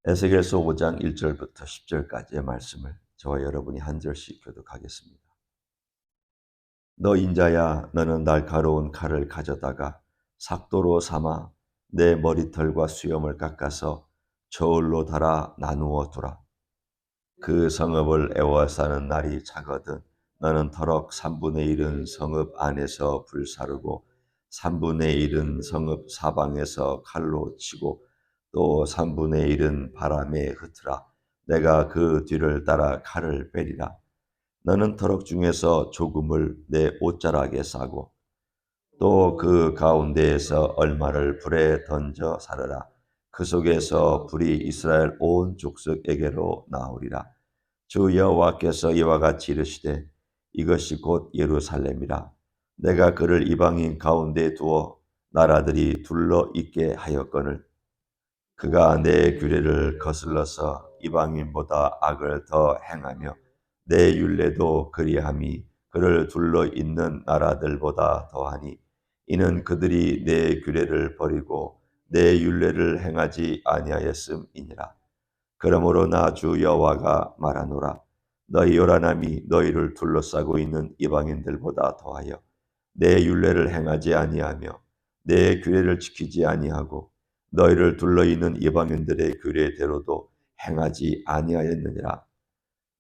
에스겔서 5장 1절부터 10절까지의 말씀을 저와 여러분이 한 절씩 교독하겠습니다. 너 인자야, 너는 날카로운 칼을 가져다가 삭도로 삼아 내 머리털과 수염을 깎아서 저울로 달아 나누어 두라. 그 성읍을 애워싸는 날이 차거든 너는 터럭 3분의 1은 성읍 안에서 불사르고 3분의 1은 성읍 사방에서 칼로 치고 또 3분의 1은 바람에 흩으라. 내가 그 뒤를 따라 칼을 빼리라. 너는 터럭 중에서 조금을 내 옷자락에 싸고 또 그 가운데에서 얼마를 불에 던져 사르라. 그 속에서 불이 이스라엘 온 족속에게로 나오리라. 주 여호와께서 이와 같이 이르시되 이것이 곧 예루살렘이라. 내가 그를 이방인 가운데 두어 나라들이 둘러 있게 하였거늘 그가 내 규례를 거슬러서 이방인보다 악을 더 행하며 내 율례도 그리함이 그를 둘러 있는 나라들보다 더하니 이는 그들이 내 규례를 버리고 내 율례를 행하지 아니하였음이니라. 그러므로 나 주 여호와가 말하노라. 너희 요란함이 너희를 둘러싸고 있는 이방인들보다 더하여 내 율례를 행하지 아니하며 내 규례를 지키지 아니하고 너희를 둘러 있는 이방인들의 규례대로도 행하지 아니하였느니라.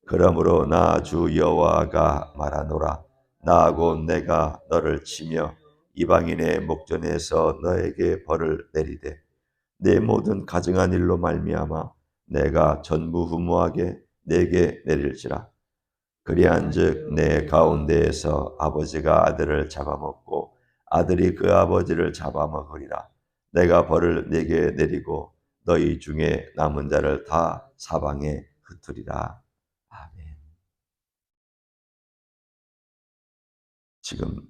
그러므로 나 주 여호와가 말하노라. 나 곧 내가 너를 치며 이방인의 목전에서 너에게 벌을 내리되 내 모든 가증한 일로 말미암아 내가 전무후무하게 내게 내릴지라. 그리한즉 내 가운데에서 아버지가 아들을 잡아먹고 아들이 그 아버지를 잡아먹으리라. 내가 벌을 내게 내리고 너희 중에 남은 자를 다 사방에 흩으리라. 아멘. 지금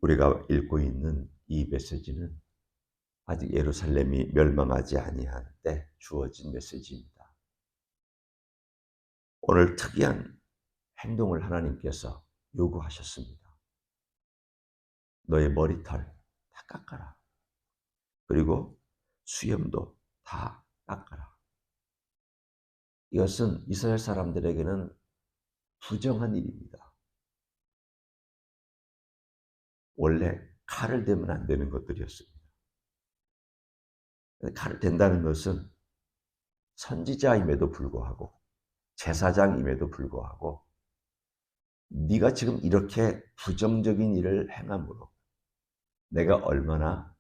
우리가 읽고 있는 이 메시지는 아직 예루살렘이 멸망하지 아니한 때 주어진 메시지입니다. 오늘 특이한 행동을 하나님께서 요구하셨습니다. 너의 머리털 다 깎아라. 그리고 수염도 다 깎아라. 이것은 이스라엘 사람들에게는 부정한 일입니다. 원래 칼을 대면 안 되는 것들이었습니다. 칼을 댄다는 것은 선지자임에도 불구하고 제사장임에도 불구하고 네가 지금 이렇게 부정적인 일을 행함으로 내가 얼마나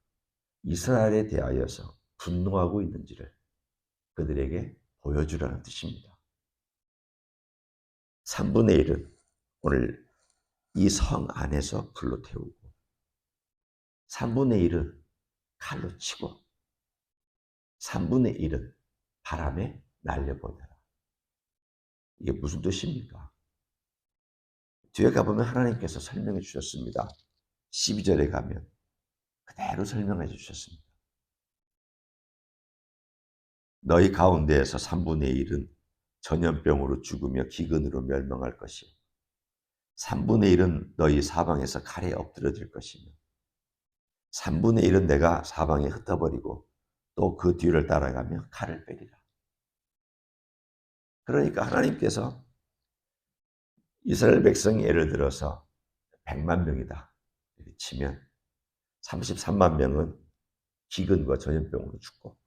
이스라엘에 대하여서 분노하고 있는지를 그들에게 보여주라는 뜻입니다. 3분의 1은 오늘 이 성 안에서 불로 태우고 3분의 1은 칼로 치고 3분의 1은 바람에 날려보내라. 이게 무슨 뜻입니까? 뒤에 가보면 하나님께서 설명해 주셨습니다. 12절에 가면 그대로 설명해 주셨습니다. 너희 가운데에서 3분의 1은 전염병으로 죽으며 기근으로 멸망할 것이요 3분의 1은 너희 사방에서 칼에 엎드려질 것이며 3분의 1은 내가 사방에 흩어버리고 또 그 뒤를 따라가며 칼을 빼리라. 그러니까 하나님께서 이스라엘 백성이 예를 들어서 100만 명이다 이렇게 치면 33만 명은 기근과 전염병으로 죽고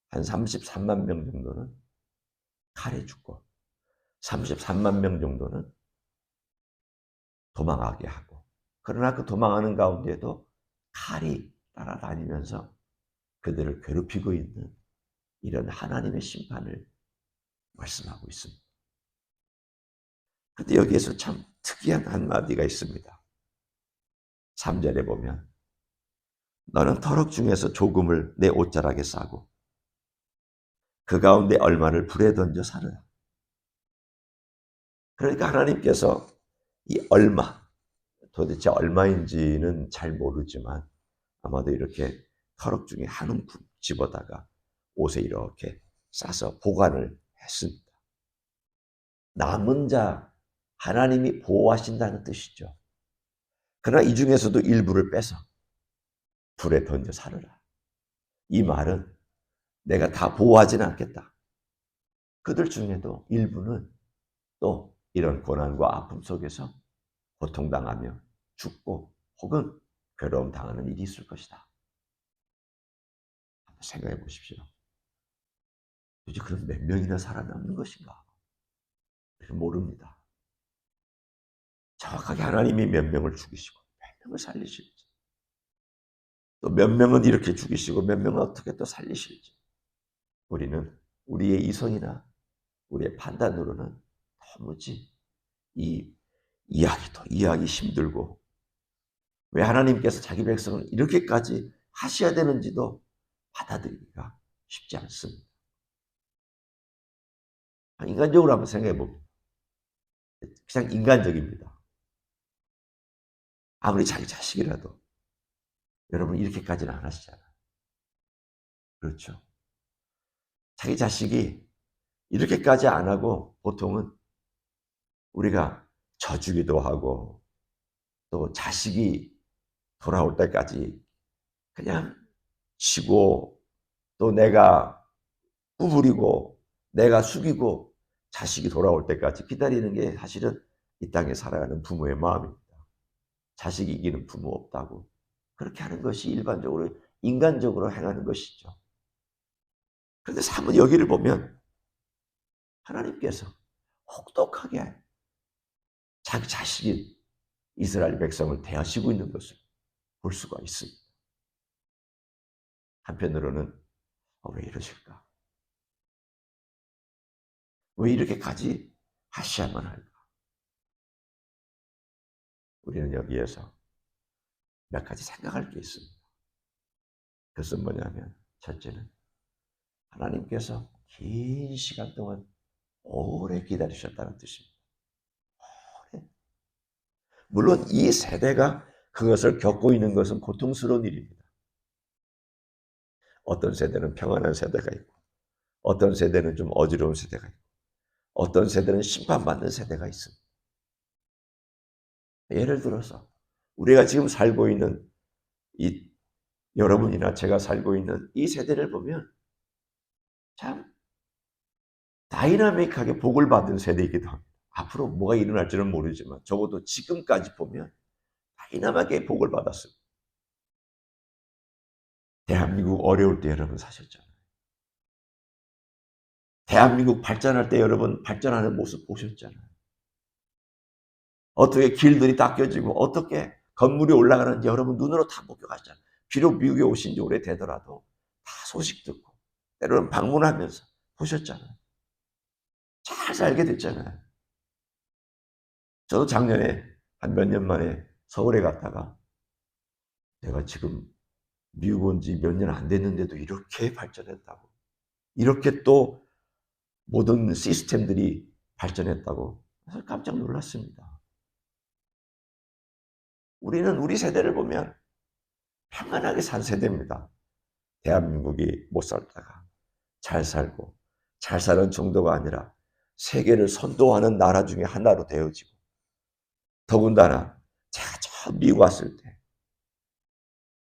한 33만 명 정도는 칼에 죽고 33만 명 정도는 도망하게 하고 그러나 그 도망하는 가운데도 칼이 따라다니면서 그들을 괴롭히고 있는 이런 하나님의 심판을 말씀하고 있습니다. 그런데 여기에서 참 특이한 한마디가 있습니다. 3절에 보면 너는 터럭 중에서 조금을 내 옷자락에 싸고 그 가운데 얼마를 불에 던져 사르라. 그러니까 하나님께서 이 얼마, 도대체 얼마인지는 잘 모르지만 아마도 이렇게 터럭 중에 한 움큼 집어다가 옷에 이렇게 싸서 보관을 했습니다. 남은 자 하나님이 보호하신다는 뜻이죠. 그러나 이 중에서도 일부를 빼서 불에 던져 사르라. 이 말은 내가 다 보호하지는 않겠다. 그들 중에도 일부는 또 이런 고난과 아픔 속에서 고통당하며 죽고 혹은 괴로움 당하는 일이 있을 것이다. 한번 생각해 보십시오. 도대체 그런 몇 명이나 살아남는 것인가? 모릅니다. 정확하게 하나님이 몇 명을 죽이시고 몇 명을 살리실지, 또 몇 명은 이렇게 죽이시고 몇 명은 어떻게 또 살리실지, 우리는 우리의 이성이나 우리의 판단으로는 도무지 이 이해하기 힘들고, 왜 하나님께서 자기 백성을 이렇게까지 하셔야 되는지도 받아들이기가 쉽지 않습니다. 인간적으로 한번 생각해 봅니다. 그냥 인간적입니다. 아무리 자기 자식이라도 여러분 이렇게까지는 안 하시잖아요. 그렇죠. 자기 자식이 이렇게까지 안 하고 보통은 우리가 져주기도 하고 또 자식이 돌아올 때까지 그냥 쉬고 또 내가 구부리고 내가 숙이고 자식이 돌아올 때까지 기다리는 게 사실은 이 땅에 살아가는 부모의 마음입니다. 자식이 이기는 부모 없다고 그렇게 하는 것이 일반적으로 인간적으로 행하는 것이죠. 그런데 사뭇 여기를 보면 하나님께서 혹독하게 자기 자식인 이스라엘 백성을 대하시고 있는 것을 볼 수가 있습니다. 한편으로는 왜 이러실까? 왜 이렇게까지 하셔야만 할까? 우리는 여기에서 몇 가지 생각할 게 있습니다. 그것은 뭐냐면, 첫째는 하나님께서 긴 시간 동안 오래 기다리셨다는 뜻입니다. 오래. 물론 이 세대가 그것을 겪고 있는 것은 고통스러운 일입니다. 어떤 세대는 평안한 세대가 있고, 어떤 세대는 좀 어지러운 세대가 있고, 어떤 세대는 심판받는 세대가 있습니다. 예를 들어서 우리가 지금 살고 있는 이 여러분이나 제가 살고 있는 이 세대를 보면 참 다이나믹하게 복을 받은 세대이기도 합니다. 앞으로 뭐가 일어날지는 모르지만 적어도 지금까지 보면 다이나믹하게 복을 받았습니다. 대한민국 어려울 때 여러분 사셨잖아요. 대한민국 발전할 때 여러분 발전하는 모습 보셨잖아요. 어떻게 길들이 닦여지고 어떻게 건물이 올라가는지 여러분 눈으로 다 목격하셨잖아요. 비록 미국에 오신 지 오래되더라도 다 소식 듣고 때로는 방문하면서 보셨잖아요. 잘 살게 됐잖아요. 저도 작년에 한 몇 년 만에 서울에 갔다가 내가 지금 미국 온 지 몇 년 안 됐는데도 이렇게 발전했다고, 이렇게 또 모든 시스템들이 발전했다고 그래서 깜짝 놀랐습니다. 우리는 우리 세대를 보면 평안하게 산 세대입니다. 대한민국이 못 살다가 잘 살고, 잘 사는 정도가 아니라 세계를 선도하는 나라 중에 하나로 되어지고, 더군다나 제가 저 미국 왔을 때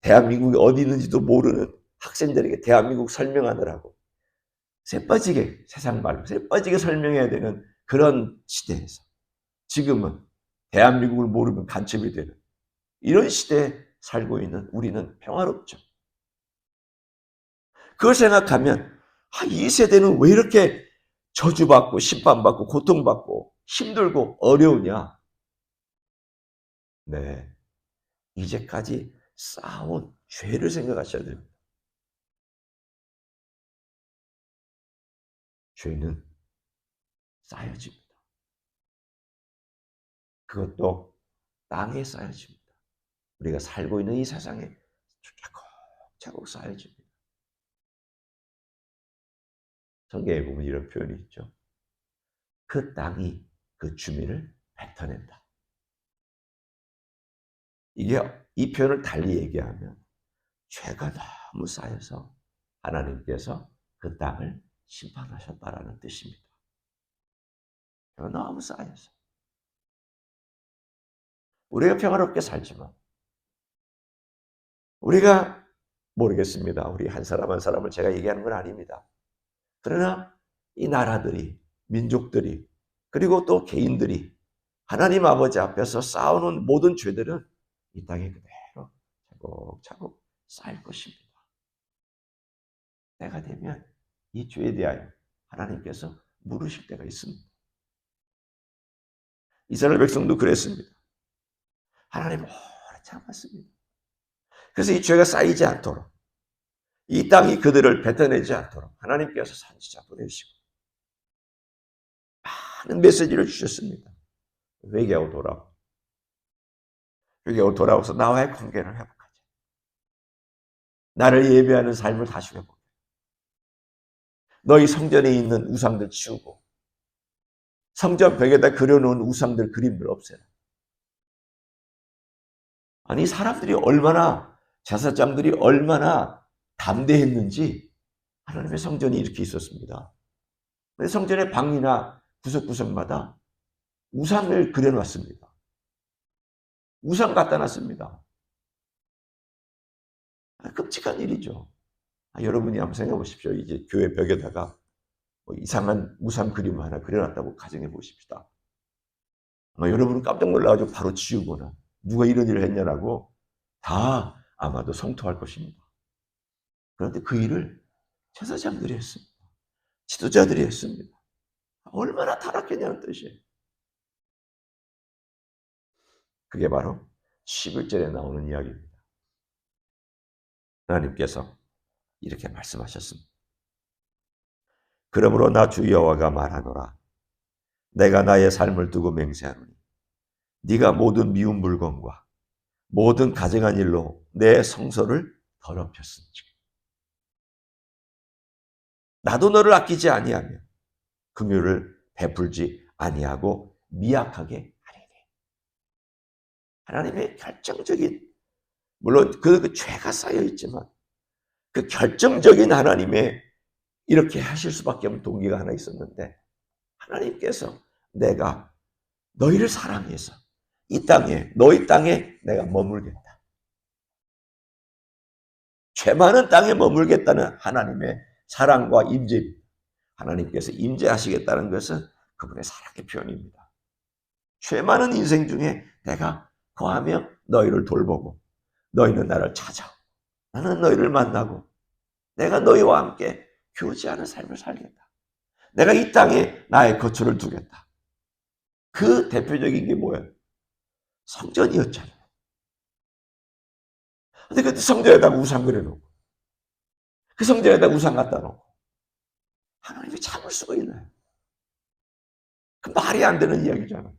대한민국이 어디 있는지도 모르는 학생들에게 대한민국 설명하느라고 쎄빠지게, 세상 말로 쎄빠지게 설명해야 되는 그런 시대에서 지금은 대한민국을 모르면 간첩이 되는 이런 시대에 살고 있는 우리는 평화롭죠. 그걸 생각하면 이 세대는 왜 이렇게 저주받고 심판받고 고통받고 힘들고 어려우냐? 네, 이제까지 쌓아온 죄를 생각하셔야 됩니다. 죄는 쌓여집니다. 그것도 땅에 쌓여집니다. 우리가 살고 있는 이 세상에 차곡차곡 쌓여집니다. 성경에 보면 이런 표현이 있죠. 그 땅이 그 주민을 뱉어낸다. 이게 이 표현을 달리 얘기하면 죄가 너무 쌓여서 하나님께서 그 땅을 심판하셨다라는 뜻입니다. 죄가 너무 쌓여서. 우리가 평화롭게 살지만 우리가 모르겠습니다. 우리 한 사람 한 사람을 제가 얘기하는 건 아닙니다. 그러나 이 나라들이, 민족들이, 그리고 또 개인들이 하나님 아버지 앞에서 쌓아놓은 모든 죄들은 이 땅에 그대로 차곡차곡 쌓일 것입니다. 때가 되면 이 죄에 대하여 하나님께서 물으실 때가 있습니다. 이스라엘 백성도 그랬습니다. 하나님 오래 참았습니다. 그래서 이 죄가 쌓이지 않도록, 이 땅이 그들을 뱉어내지 않도록 하나님께서 선지자 보내시고 많은 메시지를 주셨습니다. 회개하고 돌아오고, 회개하고 돌아와서 나와의 관계를 회복하자. 나를 예배하는 삶을 다시 회복해. 너희 성전에 있는 우상들 치우고 성전 벽에다 그려놓은 우상들 그림들 없애라. 아니 사람들이 얼마나, 제사장들이 얼마나 담대했는지 하나님의 성전이 이렇게 있었습니다. 성전의 방이나 구석구석마다 우상을 그려놨습니다. 우상 갖다 놨습니다. 끔찍한 일이죠. 여러분이 한번 생각해 보십시오. 이제 교회 벽에다가 뭐 이상한 우상 그림을 하나 그려놨다고 가정해 보십시다. 여러분은 깜짝 놀라가지고 바로 지우거나 누가 이런 일을 했냐라고 다 아마도 성토할 것입니다. 그런데 그 일을 제사장들이 했습니다. 지도자들이 했습니다. 얼마나 타락했냐는 뜻이에요. 그게 바로 11절에 나오는 이야기입니다. 하나님께서 이렇게 말씀하셨습니다. 그러므로 나 주 여호와가 말하노라. 내가 나의 삶을 두고 맹세하노니 네가 모든 미운 물건과 모든 가증한 일로 내 성소를 더럽혔은즉 나도 너를 아끼지 아니하며 긍휼을 베풀지 아니하고 미약하게 하리니. 하나님의 결정적인, 물론 그 죄가 쌓여 있지만 그 결정적인 하나님의 이렇게 하실 수밖에 없는 동기가 하나 있었는데, 하나님께서 내가 너희를 사랑해서 이 땅에, 너희 땅에 내가 머물겠다. 죄 많은 땅에 머물겠다는 하나님의 사랑과 임재입니다. 하나님께서 임재하시겠다는 것은 그분의 사랑의 표현입니다. 죄 많은 인생 중에 내가 거하며 너희를 돌보고 너희는 나를 찾아 나는 너희를 만나고 내가 너희와 함께 교제하는 삶을 살겠다. 내가 이 땅에 나의 거처를 두겠다. 그 대표적인 게 뭐예요? 성전이었잖아요. 근데 그 성전에다가 우상 그려놓고 그 성전에다가 우상 갖다 놓고 하나님이 참을 수가 있나요? 그 말이 안 되는 이야기잖아요.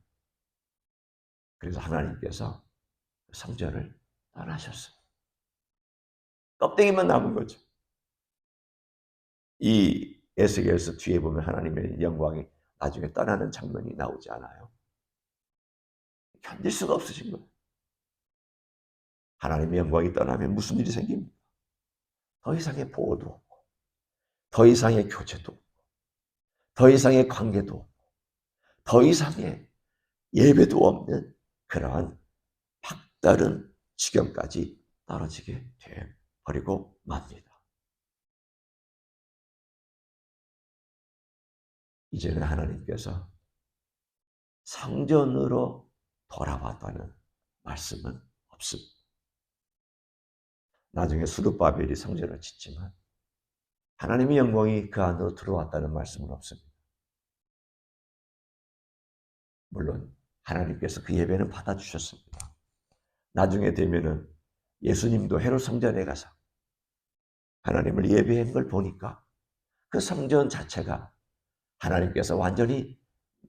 그래서 하나님께서 성전을 떠나셨어요. 껍데기만 남은 거죠. 이 에스겔서 뒤에 보면 하나님의 영광이 나중에 떠나는 장면이 나오지 않아요. 견딜 수가 없으신 거예요. 하나님의 영광이 떠나면 무슨 일이 생깁니까? 더 이상의 보호도 없고, 더 이상의 교제도 없고, 더 이상의 관계도 없고, 더 이상의 예배도 없는 그러한 막다른 지경까지 떨어지게 되어버리고 맙니다. 이제는 하나님께서 성전으로 돌아왔다는 말씀은 없습니다. 나중에 수르바벨이 성전을 짓지만 하나님의 영광이 그 안으로 들어왔다는 말씀은 없습니다. 물론 하나님께서 그 예배는 받아주셨습니다. 나중에 되면은 예수님도 헤롯 성전에 가서 하나님을 예배한 걸 보니까 그 성전 자체가 하나님께서 완전히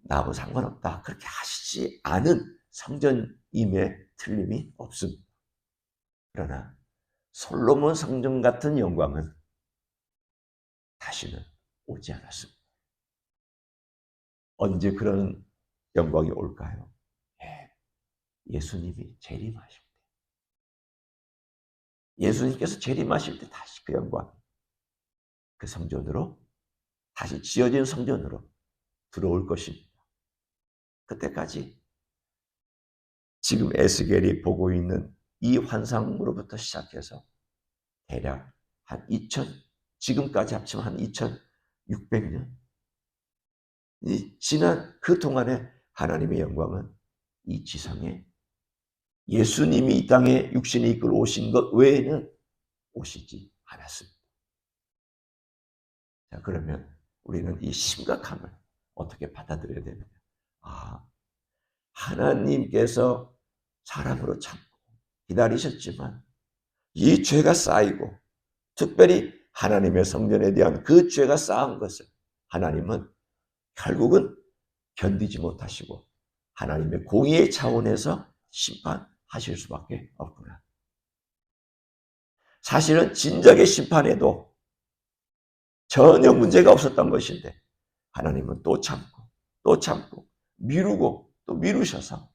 나하고 상관없다 그렇게 하시지 않은 성전임에 틀림이 없습니다. 그러나 솔로몬 성전 같은 영광은 다시는 오지 않았습니다. 언제 그런 영광이 올까요? 예수님이 재림하실 때, 예수님께서 재림하실 때 다시 그 영광, 그 성전으로, 다시 지어진 성전으로 들어올 것입니다. 그때까지 지금 에스겔이 보고 있는 이 환상으로부터 시작해서 대략 한 2000, 지금까지 합치면 한 2600년, 이 지난 그 동안에 하나님의 영광은 이 지상에 예수님이 이 땅에 육신을 이끌어 오신 것 외에는 오시지 않았습니다. 자, 그러면 우리는 이 심각함을 어떻게 받아들여야 되느냐? 아, 하나님께서 사람으로 참고 기다리셨지만 이 죄가 쌓이고 특별히 하나님의 성전에 대한 그 죄가 쌓은 것을 하나님은 결국은 견디지 못하시고 하나님의 공의의 차원에서 심판하실 수밖에 없구나. 사실은 진작의 심판에도 전혀 문제가 없었던 것인데 하나님은 또 참고 미루고 또 미루셔서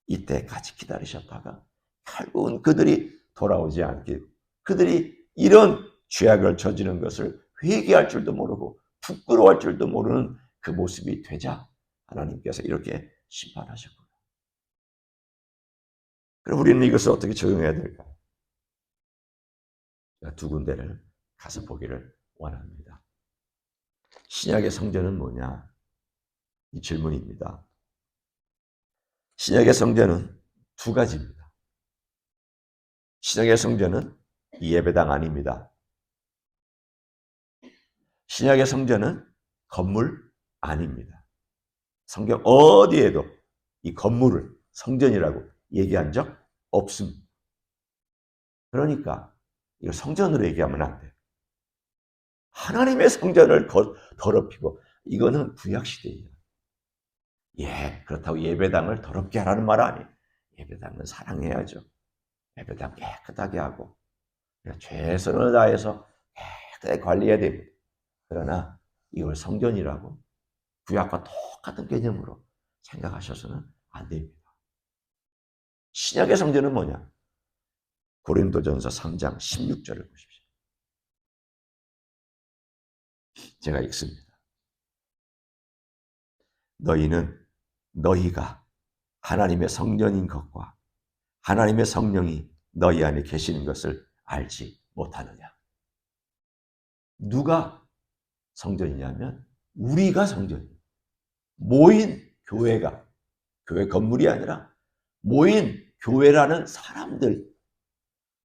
이때까지 기다리셨다가 결국은 그들이 돌아오지 않게, 그들이 이런 죄악을 저지른 것을 회개할 줄도 모르고 부끄러워할 줄도 모르는 그 모습이 되자 하나님께서 이렇게 심판하셨구나. 그럼 우리는 이것을 어떻게 적용해야 될까요? 두 군데를 가서 보기를 원합니다. 신약의 성전은 뭐냐? 이 질문입니다. 신약의 성전은 두 가지입니다. 신약의 성전은 예배당 아닙니다. 신약의 성전은 건물 아닙니다. 성경 어디에도 이 건물을 성전이라고 얘기한 적 없습니다. 그러니까 이걸 성전으로 얘기하면 안 돼요. 하나님의 성전을 더럽히고, 이거는 구약시대예요. 그렇다고 예배당을 더럽게 하라는 말 아니에요. 예배당은 사랑해야죠. 예배당 깨끗하게 하고 최선을 다해서 깨끗하게 관리해야 됩니다. 그러나 이걸 성전이라고 구약과 똑같은 개념으로 생각하셔서는 안 됩니다. 신약의 성전은 뭐냐? 고린도전서 3장 16절을 보십시오. 제가 읽습니다. 너희가 하나님의 성전인 것과 하나님의 성령이 너희 안에 계시는 것을 알지 못하느냐? 누가 성전이냐면 우리가 성전이에요. 모인 교회가, 교회 건물이 아니라 모인 교회라는 사람들,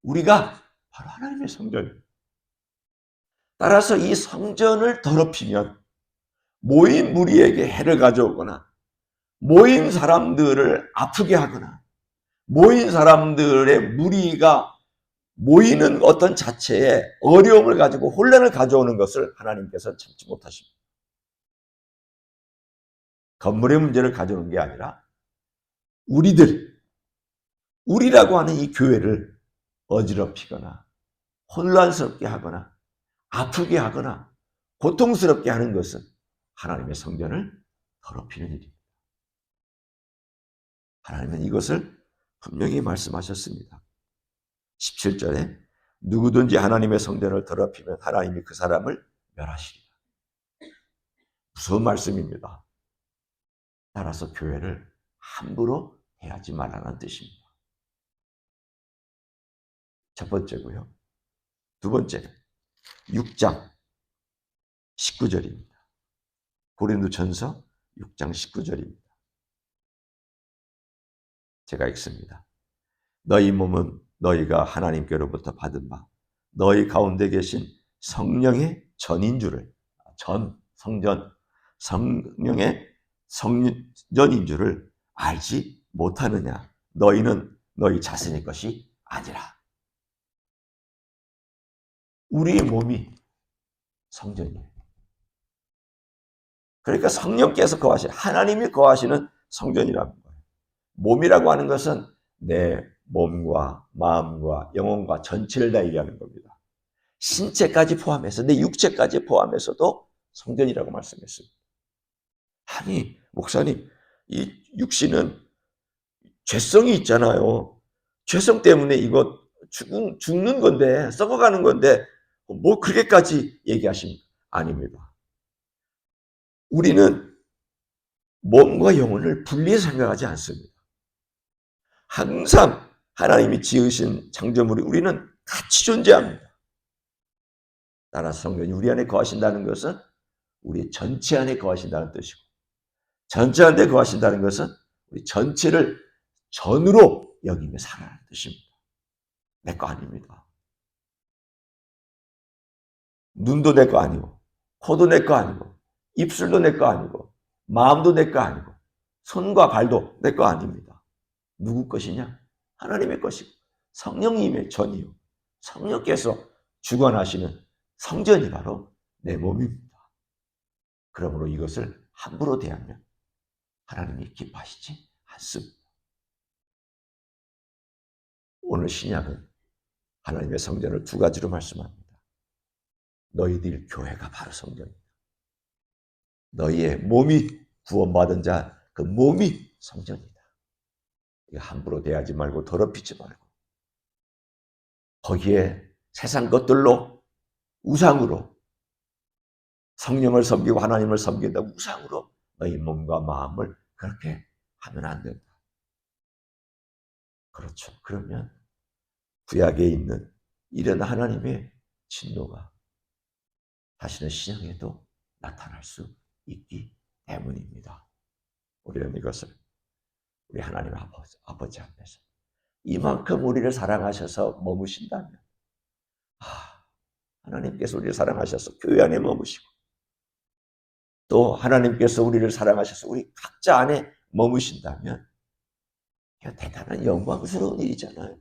우리가 바로 하나님의 성전이에요. 따라서 이 성전을 더럽히면 모인 무리에게 해를 가져오거나 모인 사람들을 아프게 하거나 모인 사람들의 무리가 모이는 어떤 자체에 어려움을 가지고 혼란을 가져오는 것을 하나님께서 참지 못하십니다. 건물의 문제를 가져오는 게 아니라 우리라고 하는 이 교회를 어지럽히거나 혼란스럽게 하거나 아프게 하거나 고통스럽게 하는 것은 하나님의 성전을 더럽히는 일입니다. 하나님은 이것을 분명히 말씀하셨습니다. 17절에 누구든지 하나님의 성전을 더럽히면 하나님이 그 사람을 멸하시리라. 무서운 말씀입니다. 따라서 교회를 함부로 해하지 말라는 뜻입니다. 첫 번째고요. 두 번째는 6장 19절입니다. 고린도전서 6장 19절입니다. 제가 읽습니다. 너희 몸은 너희가 하나님께로부터 받은 바 너희 가운데 계신 성령의 전인 줄을, 성령의 성전인 줄을 알지 못하느냐? 너희는 너희 자신의 것이 아니라. 우리의 몸이 성전이에요. 그러니까 성령께서 거하시는, 하나님이 거하시는 성전이라는 거예요. 몸이라고 하는 것은 내 몸과 마음과 영혼과 전체를 다 얘기하는 겁니다. 신체까지 포함해서, 내 육체까지 포함해서도 성전이라고 말씀했습니다. 아니, 목사님, 이 육신은 죄성이 있잖아요. 죄성 때문에 이거 죽는 건데, 썩어가는 건데, 뭐 그렇게까지 얘기하십니까? 아닙니다. 우리는 몸과 영혼을 분리해서 생각하지 않습니다. 항상 하나님이 지으신 창조물이 우리는 같이 존재합니다. 따라서 성령이 우리 안에 거하신다는 것은 우리 전체 안에 거하신다는 뜻이고, 전체 안에 거하신다는 것은 우리 전체를 전으로 여기며 살아라는 뜻입니다. 내 거 아닙니다. 눈도 내 거 아니고, 코도 내 거 아니고, 입술도 내 거 아니고, 마음도 내 거 아니고, 손과 발도 내 거 아닙니다. 누구 것이냐? 하나님의 것이고, 성령님의 전이요. 성령께서 주관하시는 성전이 바로 내 몸입니다. 그러므로 이것을 함부로 대하면 하나님이 기뻐하시지 않습니다. 오늘 신약은 하나님의 성전을 두 가지로 말씀합니다. 너희들 교회가 바로 성전이다. 너희의 몸이 구원받은 자, 그 몸이 성전이다. 함부로 대하지 말고 더럽히지 말고 거기에 세상 것들로 우상으로 성령을 섬기고 하나님을 섬긴다 우상으로 너희 몸과 마음을 그렇게 하면 안 된다. 그렇죠. 그러면 구약에 있는 이런 하나님의 진노가 다시는 신약에도 나타날 수 있기 때문입니다. 우리는 이것을 우리 하나님 아버지 앞에서 이만큼 우리를 사랑하셔서 머무신다면 하나님께서 우리를 사랑하셔서 교회 안에 머무시고 또 하나님께서 우리를 사랑하셔서 우리 각자 안에 머무신다면 대단한 영광스러운 일이잖아요.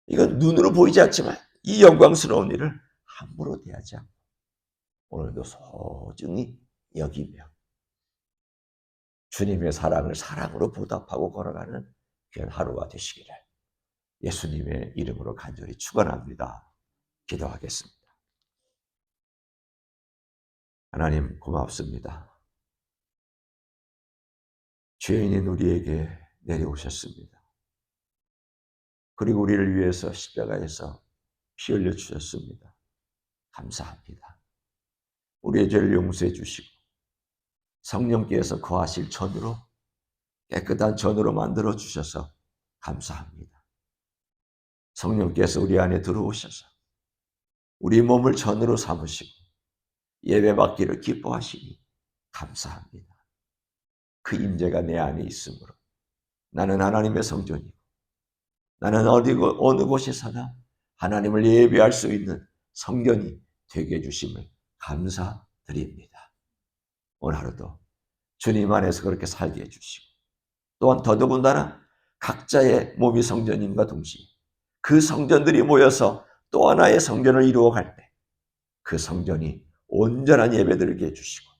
이건 눈으로 보이지 않지만 이 영광스러운 일을 함부로 대하지 않고 오늘도 소중히 여기며 주님의 사랑을 사랑으로 보답하고 걸어가는 귀한 하루가 되시기를 예수님의 이름으로 간절히 축원합니다. 기도하겠습니다. 하나님 고맙습니다. 죄인인 우리에게 내려오셨습니다. 그리고 우리를 위해서 십자가에서 피 흘려 주셨습니다. 감사합니다. 우리의 죄를 용서해 주시고 성령께서 거하실 전으로 깨끗한 전으로 만들어 주셔서 감사합니다. 성령께서 우리 안에 들어오셔서 우리 몸을 전으로 삼으시고 예배받기를 기뻐하시니 감사합니다. 그 임재가 내 안에 있으므로 나는 하나님의 성전이고 나는 어느 곳에서나 하나님을 예배할 수 있는 성전이 되게 해주심을 감사드립니다. 오늘 하루도 주님 안에서 그렇게 살게 해주시고 또한 더더군다나 각자의 몸이 성전임과 동시에 그 성전들이 모여서 또 하나의 성전을 이루어갈 때 그 성전이 온전한 예배드리게 해주시고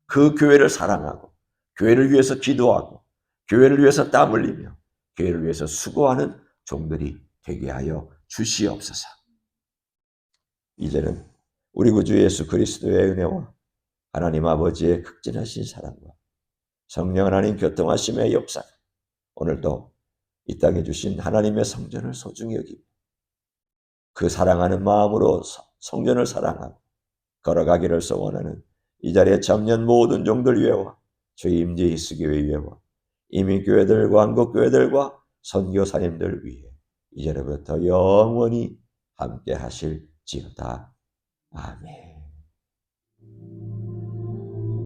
그 교회를 사랑하고 교회를 위해서 기도하고 교회를 위해서 땀 흘리며 교회를 위해서 수고하는 종들이 되게 하여 주시옵소서. 이제는 우리 구주 예수 그리스도의 은혜와 하나님 아버지의 극진하신 사랑과 성령 하나님 교통하심의 역사 오늘도 이 땅에 주신 하나님의 성전을 소중히 여기고 그 사랑하는 마음으로 성전을 사랑하고 걸어가기를 소원하는 이 자리에 참여한 모든 종들 위에와 주의 임재 이스교회 위에와 이민교회들과 한국교회들과 선교사님들 위해 이제부터 영원히 함께 하실지어다. 아멘.